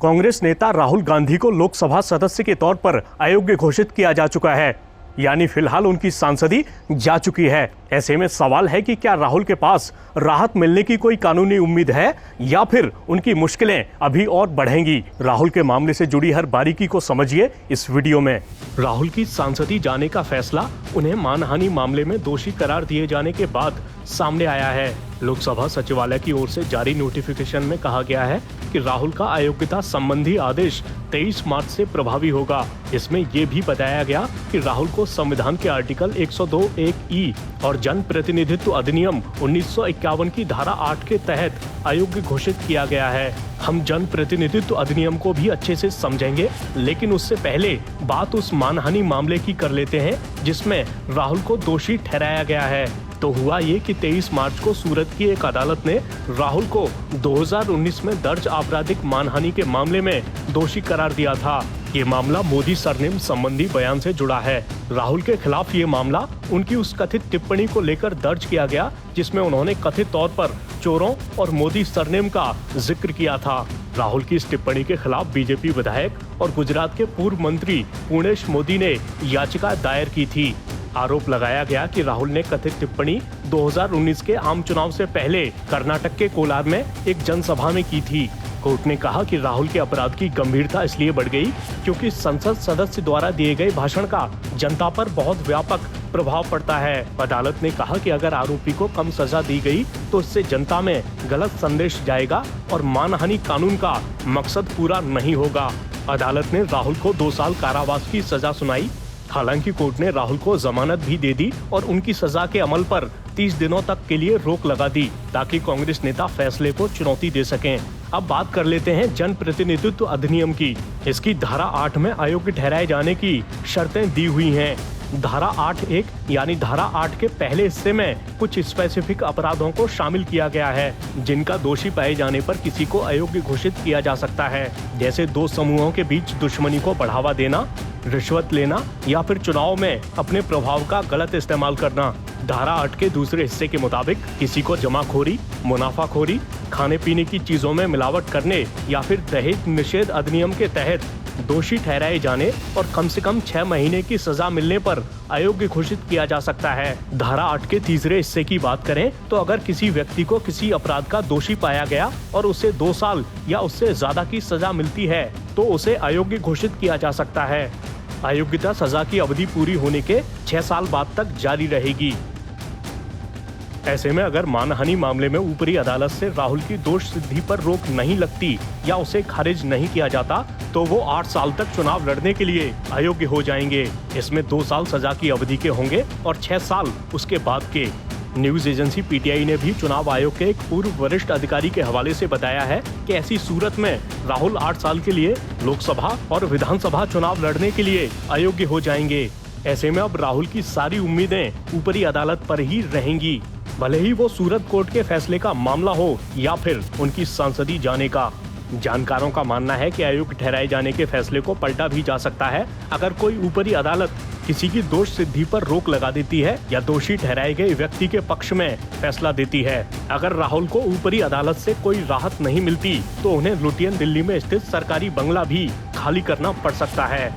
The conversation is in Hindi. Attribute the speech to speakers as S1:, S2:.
S1: कांग्रेस नेता राहुल गांधी को लोकसभा सदस्य के तौर पर अयोग्य घोषित किया जा चुका है, यानी फिलहाल उनकी सांसदी जा चुकी है। ऐसे में सवाल है कि क्या राहुल के पास राहत मिलने की कोई कानूनी उम्मीद है या फिर उनकी मुश्किलें अभी और बढ़ेंगी। राहुल के मामले से जुड़ी हर बारीकी को समझिए इस वीडियो में। राहुल की सांसदी जाने का फैसला उन्हें मानहानि मामले में दोषी करार दिए जाने के बाद सामने आया है। लोकसभा सचिवालय की ओर से जारी नोटिफिकेशन में कहा गया है कि राहुल का अयोग्यता संबंधी आदेश 23 मार्च से प्रभावी होगा। इसमें ये भी बताया गया कि राहुल को संविधान के आर्टिकल 102(1)(e) और जन प्रतिनिधित्व अधिनियम 1951 की धारा 8 के तहत अयोग्य घोषित किया गया है। हम जन प्रतिनिधित्व अधिनियम को भी अच्छे से समझेंगे, लेकिन उससे पहले बात उस मानहानि मामले की कर लेते हैं जिसमें राहुल को दोषी ठहराया गया है। तो हुआ ये कि 23 मार्च को सूरत की एक अदालत ने राहुल को 2019 में दर्ज आपराधिक मानहानि के मामले में दोषी करार दिया था। ये मामला मोदी सरनेम संबंधी बयान से जुड़ा है। राहुल के खिलाफ ये मामला उनकी उस कथित टिप्पणी को लेकर दर्ज किया गया जिसमें उन्होंने कथित तौर पर चोरों और मोदी सरनेम का जिक्र किया था। राहुल की इस टिप्पणी के खिलाफ बीजेपी विधायक और गुजरात के पूर्व मंत्री पूर्णेश मोदी ने याचिका दायर की थी। आरोप लगाया गया कि राहुल ने कथित टिप्पणी 2019 के आम चुनाव से पहले कर्नाटक के कोलार में एक जनसभा में की थी। कोर्ट ने कहा कि राहुल के अपराध की गंभीरता इसलिए बढ़ गई क्योंकि संसद सदस्य द्वारा दिए गए भाषण का जनता पर बहुत व्यापक प्रभाव पड़ता है। अदालत ने कहा कि अगर आरोपी को कम सजा दी गई तो इससे जनता में गलत संदेश जाएगा और मानहानि कानून का मकसद पूरा नहीं होगा। अदालत ने राहुल को 2 साल कारावास की सजा सुनाई। हालांकि कोर्ट ने राहुल को जमानत भी दे दी और उनकी सजा के अमल पर 30 दिनों तक के लिए रोक लगा दी ताकि कांग्रेस नेता फैसले को चुनौती दे सकें। अब बात कर लेते हैं जन प्रतिनिधित्व अधिनियम की। इसकी धारा 8 में अयोग्य ठहराए जाने की शर्तें दी हुई हैं। धारा 8(1) यानी धारा 8 के पहले हिस्से में कुछ स्पेसिफिक अपराधों को शामिल किया गया है जिनका दोषी पाए जाने पर किसी को अयोग्य घोषित किया जा सकता है, जैसे 2 समूहों के बीच दुश्मनी को बढ़ावा देना, रिश्वत लेना या फिर चुनाव में अपने प्रभाव का गलत इस्तेमाल करना। धारा 8 के दूसरे हिस्से के मुताबिक किसी को जमाखोरी, मुनाफाखोरी, खाने पीने की चीजों में मिलावट करने या फिर दहेज निषेध अधिनियम के तहत दोषी ठहराए जाने और कम से कम 6 महीने की सजा मिलने पर अयोग्य घोषित किया जा सकता है। धारा 8 के तीसरे हिस्से की बात करें तो अगर किसी व्यक्ति को किसी अपराध का दोषी पाया गया और उसे 2 साल या उससे ज्यादा की सजा मिलती है तो उसे अयोग्य घोषित किया जा सकता है। अयोग्यता सजा की अवधि पूरी होने के 6 साल बाद तक जारी रहेगी। ऐसे में अगर मानहानि मामले में ऊपरी अदालत से राहुल की दोष सिद्धि पर रोक नहीं लगती या उसे खारिज नहीं किया जाता तो वो 8 साल तक चुनाव लड़ने के लिए अयोग्य हो जाएंगे। इसमें 2 साल सजा की अवधि के होंगे और 6 साल उसके बाद के। न्यूज एजेंसी पीटीआई ने भी चुनाव आयोग के एक पूर्व वरिष्ठ अधिकारी के हवाले से बताया है कि ऐसी सूरत में राहुल 8 साल के लिए लोकसभा और विधानसभा चुनाव लड़ने के लिए अयोग्य हो जाएंगे। ऐसे में अब राहुल की सारी उम्मीदें ऊपरी अदालत पर ही रहेंगी, भले ही वो सूरत कोर्ट के फैसले का मामला हो या फिर उनकी सांसदी जाने का। जानकारों का मानना है कि अयोग्य ठहराए जाने के फैसले को पलटा भी जा सकता है अगर कोई ऊपरी अदालत किसी की दोष सिद्धि पर रोक लगा देती है या दोषी ठहराए गए व्यक्ति के पक्ष में फैसला देती है। अगर राहुल को ऊपरी अदालत से कोई राहत नहीं मिलती तो उन्हें लुटियन दिल्ली में स्थित सरकारी बंगला भी खाली करना पड़ सकता है।